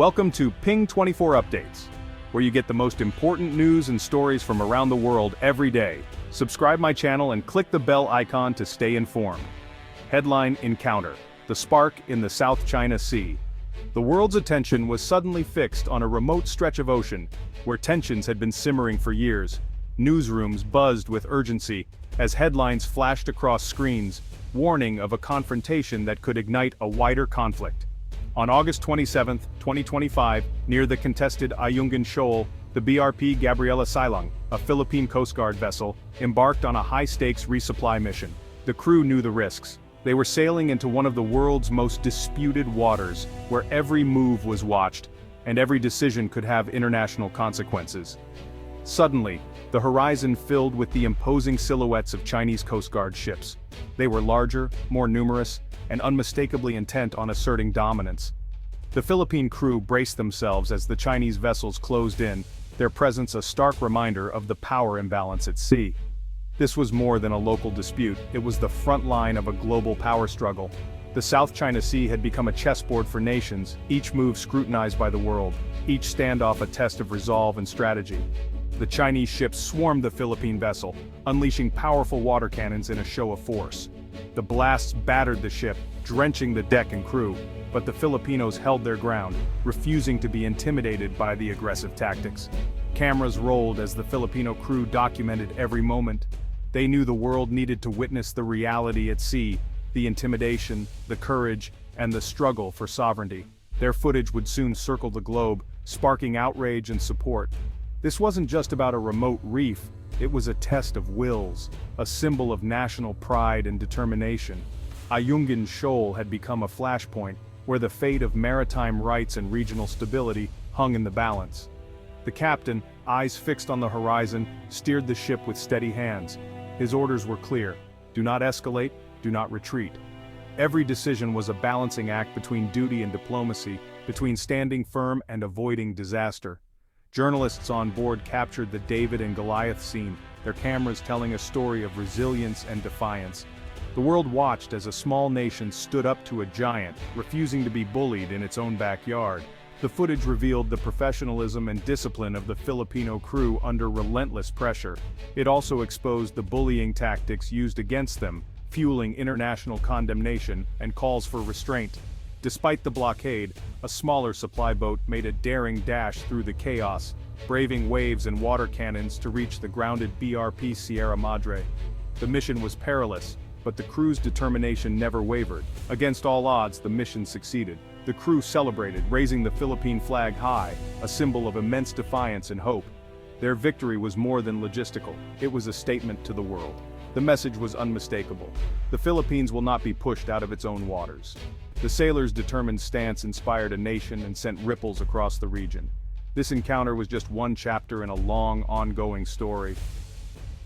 Welcome to Ping 24 Updates, where you get the most important news and stories from around the world every day. Subscribe my channel and click the bell icon to stay informed. Headline: Encounter. The spark in the South China Sea. The world's attention was suddenly fixed on a remote stretch of ocean, where tensions had been simmering for years. Newsrooms buzzed with urgency, as headlines flashed across screens, warning of a confrontation that could ignite a wider conflict. On August 27, 2025, near the contested Ayungin Shoal, the BRP Gabriela Silang, a Philippine Coast Guard vessel, embarked on a high-stakes resupply mission. The crew knew the risks. They were sailing into one of the world's most disputed waters, where every move was watched, and every decision could have international consequences. Suddenly, the horizon filled with the imposing silhouettes of Chinese Coast Guard ships. They were larger, more numerous, and unmistakably intent on asserting dominance. The Philippine crew braced themselves as the Chinese vessels closed in, their presence a stark reminder of the power imbalance at sea. This was more than a local dispute, it was the front line of a global power struggle. The South China Sea had become a chessboard for nations, each move scrutinized by the world, each standoff a test of resolve and strategy. The Chinese ships swarmed the Philippine vessel, unleashing powerful water cannons in a show of force. The blasts battered the ship, drenching the deck and crew, but the Filipinos held their ground, refusing to be intimidated by the aggressive tactics. Cameras rolled as the Filipino crew documented every moment. They knew the world needed to witness the reality at sea, the intimidation, the courage, and the struggle for sovereignty. Their footage would soon circle the globe, sparking outrage and support. This wasn't just about a remote reef, it was a test of wills, a symbol of national pride and determination. Ayungin Shoal had become a flashpoint, where the fate of maritime rights and regional stability hung in the balance. The captain, eyes fixed on the horizon, steered the ship with steady hands. His orders were clear: do not escalate, do not retreat. Every decision was a balancing act between duty and diplomacy, between standing firm and avoiding disaster. Journalists on board captured the David and Goliath scene, their cameras telling a story of resilience and defiance. The world watched as a small nation stood up to a giant, refusing to be bullied in its own backyard. The footage revealed the professionalism and discipline of the Filipino crew under relentless pressure. It also exposed the bullying tactics used against them, fueling international condemnation and calls for restraint. Despite the blockade, a smaller supply boat made a daring dash through the chaos, braving waves and water cannons to reach the grounded BRP Sierra Madre. The mission was perilous, but the crew's determination never wavered. Against all odds, the mission succeeded. The crew celebrated, raising the Philippine flag high, a symbol of immense defiance and hope. Their victory was more than logistical, it was a statement to the world. The message was unmistakable: the Philippines will not be pushed out of its own waters. The sailors' determined stance inspired a nation and sent ripples across the region. This encounter was just one chapter in a long, ongoing story.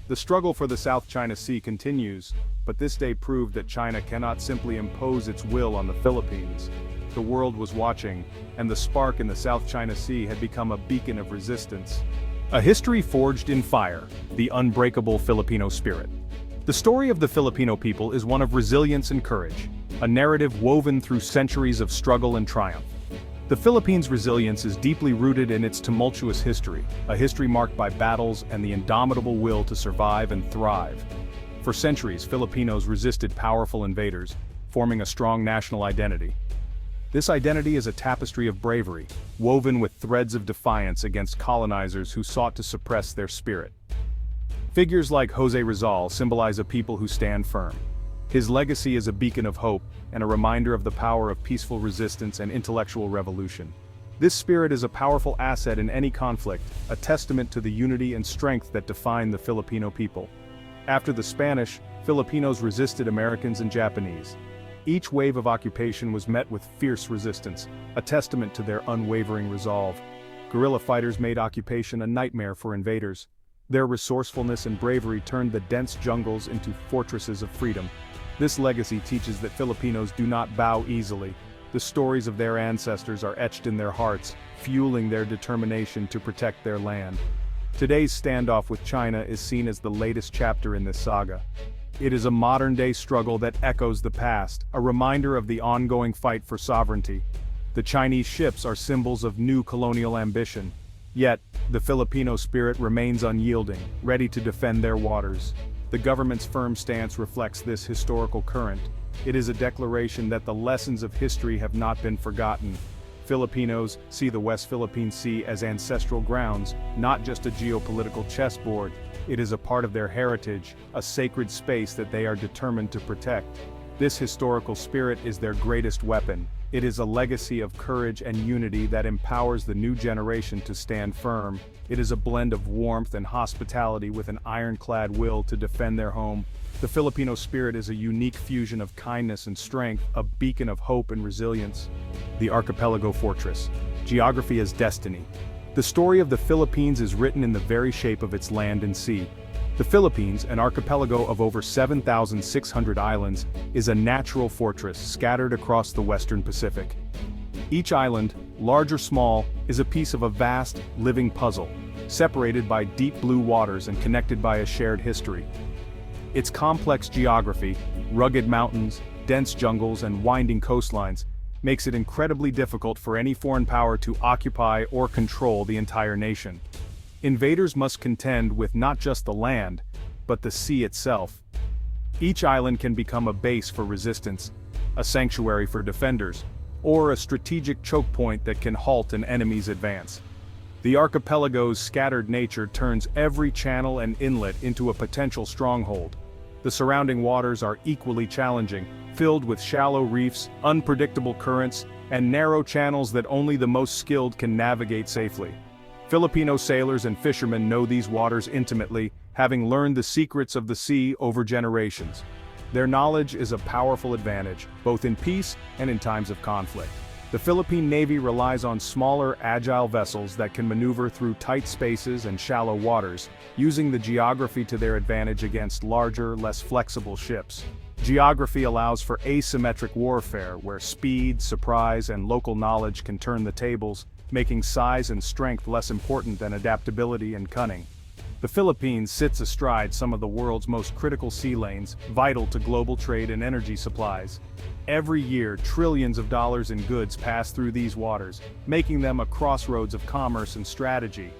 The struggle for the South China Sea continues, but this day proved that China cannot simply impose its will on the Philippines. The world was watching, and the spark in the South China Sea had become a beacon of resistance. A history forged in fire, the unbreakable Filipino spirit. The story of the Filipino people is one of resilience and courage, a narrative woven through centuries of struggle and triumph. The Philippines' resilience is deeply rooted in its tumultuous history, a history marked by battles and the indomitable will to survive and thrive. For centuries, Filipinos resisted powerful invaders, forming a strong national identity. This identity is a tapestry of bravery, woven with threads of defiance against colonizers who sought to suppress their spirit. Figures like José Rizal symbolize a people who stand firm. His legacy is a beacon of hope and a reminder of the power of peaceful resistance and intellectual revolution. This spirit is a powerful asset in any conflict, a testament to the unity and strength that define the Filipino people. After the Spanish, Filipinos resisted Americans and Japanese. Each wave of occupation was met with fierce resistance, a testament to their unwavering resolve. Guerrilla fighters made occupation a nightmare for invaders. Their resourcefulness and bravery turned the dense jungles into fortresses of freedom. This legacy teaches that Filipinos do not bow easily. The stories of their ancestors are etched in their hearts, fueling their determination to protect their land. Today's standoff with China is seen as the latest chapter in this saga. It is a modern-day struggle that echoes the past, a reminder of the ongoing fight for sovereignty. The Chinese ships are symbols of new colonial ambition. Yet, the Filipino spirit remains unyielding, ready to defend their waters. The government's firm stance reflects this historical current. It is a declaration that the lessons of history have not been forgotten. Filipinos see the West Philippine Sea as ancestral grounds, not just a geopolitical chessboard. It is a part of their heritage, a sacred space that they are determined to protect. This historical spirit is their greatest weapon. It is a legacy of courage and unity that empowers the new generation to stand firm. It is a blend of warmth and hospitality with an ironclad will to defend their home. The Filipino spirit is a unique fusion of kindness and strength, a beacon of hope and resilience. The Archipelago Fortress. Geography as destiny. The story of the Philippines is written in the very shape of its land and sea. The Philippines, an archipelago of over 7,600 islands, is a natural fortress scattered across the western Pacific. Each island, large or small, is a piece of a vast, living puzzle, separated by deep blue waters and connected by a shared history. Its complex geography, rugged mountains, dense jungles, and winding coastlines, makes it incredibly difficult for any foreign power to occupy or control the entire nation. Invaders must contend with not just the land, but the sea itself. Each island can become a base for resistance, a sanctuary for defenders, or a strategic choke point that can halt an enemy's advance. The archipelago's scattered nature turns every channel and inlet into a potential stronghold. The surrounding waters are equally challenging, filled with shallow reefs, unpredictable currents, and narrow channels that only the most skilled can navigate safely. Filipino sailors and fishermen know these waters intimately, having learned the secrets of the sea over generations. Their knowledge is a powerful advantage, both in peace and in times of conflict. The Philippine Navy relies on smaller, agile vessels that can maneuver through tight spaces and shallow waters, using the geography to their advantage against larger, less flexible ships. Geography allows for asymmetric warfare, where speed, surprise, and local knowledge can turn the tables, making size and strength less important than adaptability and cunning. The Philippines sits astride some of the world's most critical sea lanes, vital to global trade and energy supplies. Every year, trillions of dollars in goods pass through these waters, making them a crossroads of commerce and strategy.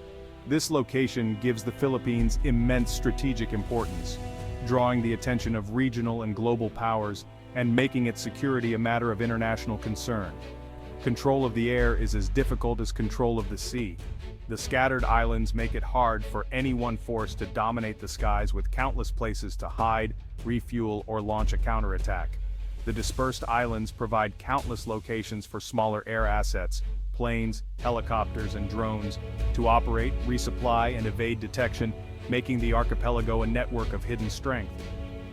This location gives the Philippines immense strategic importance, drawing the attention of regional and global powers and making its security a matter of international concern. Control of the air is as difficult as control of the sea. The scattered islands make it hard for any one force to dominate the skies, with countless places to hide, refuel, or launch a counterattack. The dispersed islands provide countless locations for smaller air assets, planes, helicopters, and drones, to operate, resupply, and evade detection, making the archipelago a network of hidden strength.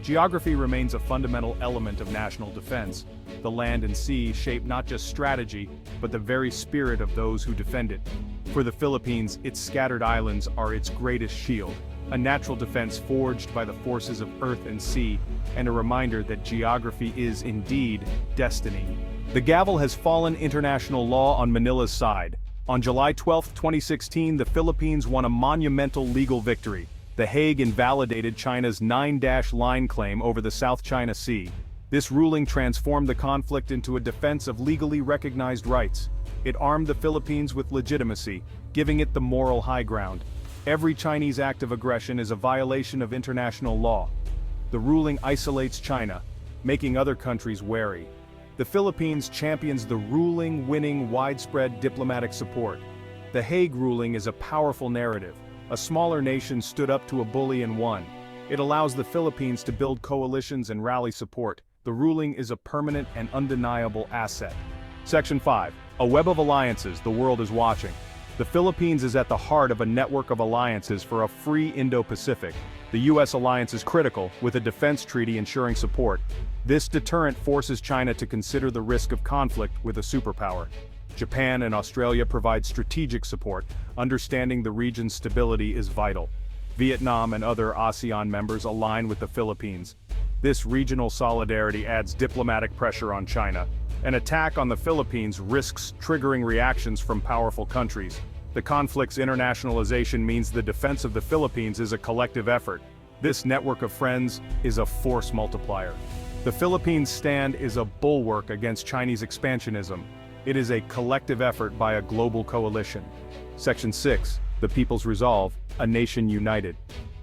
Geography remains a fundamental element of national defense. The land and sea shape not just strategy, but the very spirit of those who defend it. For the Philippines, its scattered islands are its greatest shield, a natural defense forged by the forces of earth and sea, and a reminder that geography is indeed destiny. The gavel has fallen. International law on Manila's side. On July 12, 2016, the Philippines won a monumental legal victory. The Hague invalidated China's 9-line claim over the South China Sea. This ruling transformed the conflict into a defense of legally recognized rights. It armed the Philippines with legitimacy, giving it the moral high ground. Every Chinese act of aggression is a violation of international law. The ruling isolates China, making other countries wary. The Philippines champions the ruling, winning widespread diplomatic support. The Hague ruling is a powerful narrative. A smaller nation stood up to a bully and won. It allows the Philippines to build coalitions and rally support. The ruling is a permanent and undeniable asset. Section 5. A web of alliances. The world is watching. The Philippines is at the heart of a network of alliances for a free Indo-Pacific. The U.S. alliance is critical, with a defense treaty ensuring support. This deterrent forces China to consider the risk of conflict with a superpower. Japan and Australia provide strategic support. Understanding the region's stability is vital. Vietnam and other ASEAN members align with the Philippines. This regional solidarity adds diplomatic pressure on China. An attack on the Philippines risks triggering reactions from powerful countries. The conflict's internationalization means the defense of the Philippines is a collective effort. This network of friends is a force multiplier. The Philippines' stand is a bulwark against Chinese expansionism. It is a collective effort by a global coalition. Section 6. The People's Resolve, a nation united.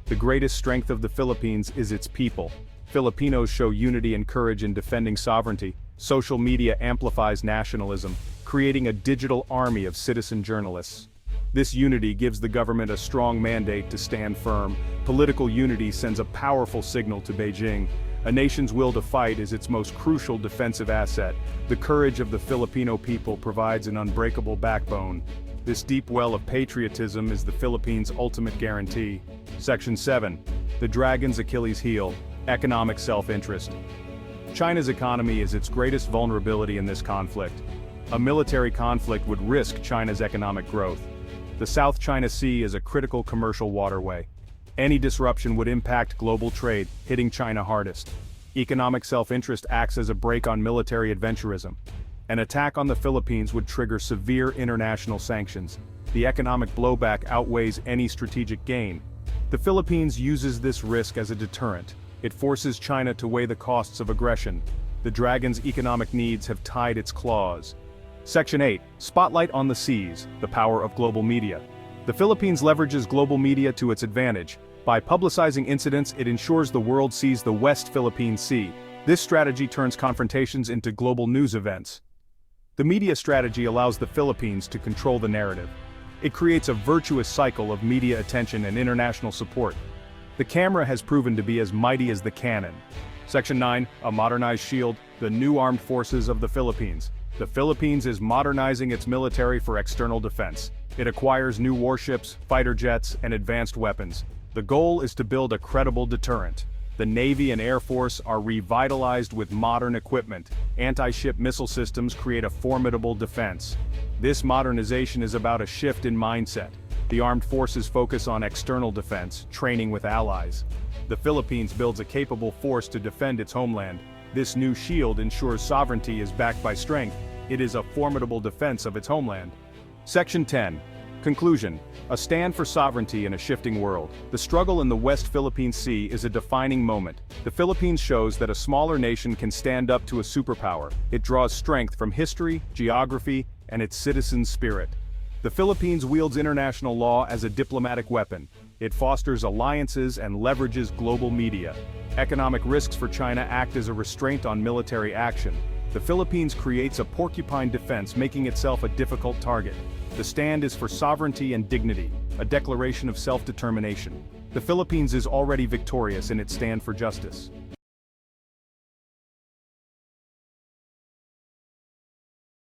The greatest strength of the Philippines is its people. Filipinos show unity and courage in defending sovereignty. Social media amplifies nationalism, creating a digital army of citizen journalists. This unity gives the government a strong mandate to stand firm. Political unity sends a powerful signal to Beijing. A nation's will to fight is its most crucial defensive asset. The courage of the Filipino people provides an unbreakable backbone. This deep well of patriotism is the Philippines' ultimate guarantee. Section 7. The Dragon's Achilles heel, economic self-interest. China's economy is its greatest vulnerability in this conflict. A military conflict would risk China's economic growth. The South China Sea is a critical commercial waterway. Any disruption would impact global trade, hitting China hardest. Economic self-interest acts as a brake on military adventurism. An attack on the Philippines would trigger severe international sanctions. The economic blowback outweighs any strategic gain. The Philippines uses this risk as a deterrent. It forces China to weigh the costs of aggression. The Dragon's economic needs have tied its claws. Section 8. Spotlight on the Seas, the power of global media. The Philippines leverages global media to its advantage. By publicizing incidents, it ensures the world sees the West Philippine Sea. This strategy turns confrontations into global news events. The media strategy allows the Philippines to control the narrative. It creates a virtuous cycle of media attention and international support. The camera has proven to be as mighty as the cannon. Section 9. A modernized shield, the new armed forces of the Philippines. The Philippines is modernizing its military for external defense. It acquires new warships, fighter jets, and advanced weapons. The goal is to build a credible deterrent. The Navy and Air Force are revitalized with modern equipment. Anti-ship missile systems create a formidable defense. This modernization is about a shift in mindset. The armed forces focus on external defense, training with allies. The Philippines builds a capable force to defend its homeland. This new shield ensures sovereignty is backed by strength. It is a formidable defense of its homeland. Section 10. Conclusion. A stand for sovereignty in a shifting world. The struggle in the West Philippine Sea is a defining moment. The Philippines shows that a smaller nation can stand up to a superpower. It draws strength from history, geography, and its citizen spirit. The Philippines wields international law as a diplomatic weapon. It fosters alliances and leverages global media. Economic risks for China act as a restraint on military action. The Philippines creates a porcupine defense, making itself a difficult target. The stand is for sovereignty and dignity, a declaration of self-determination. The Philippines is already victorious in its stand for justice.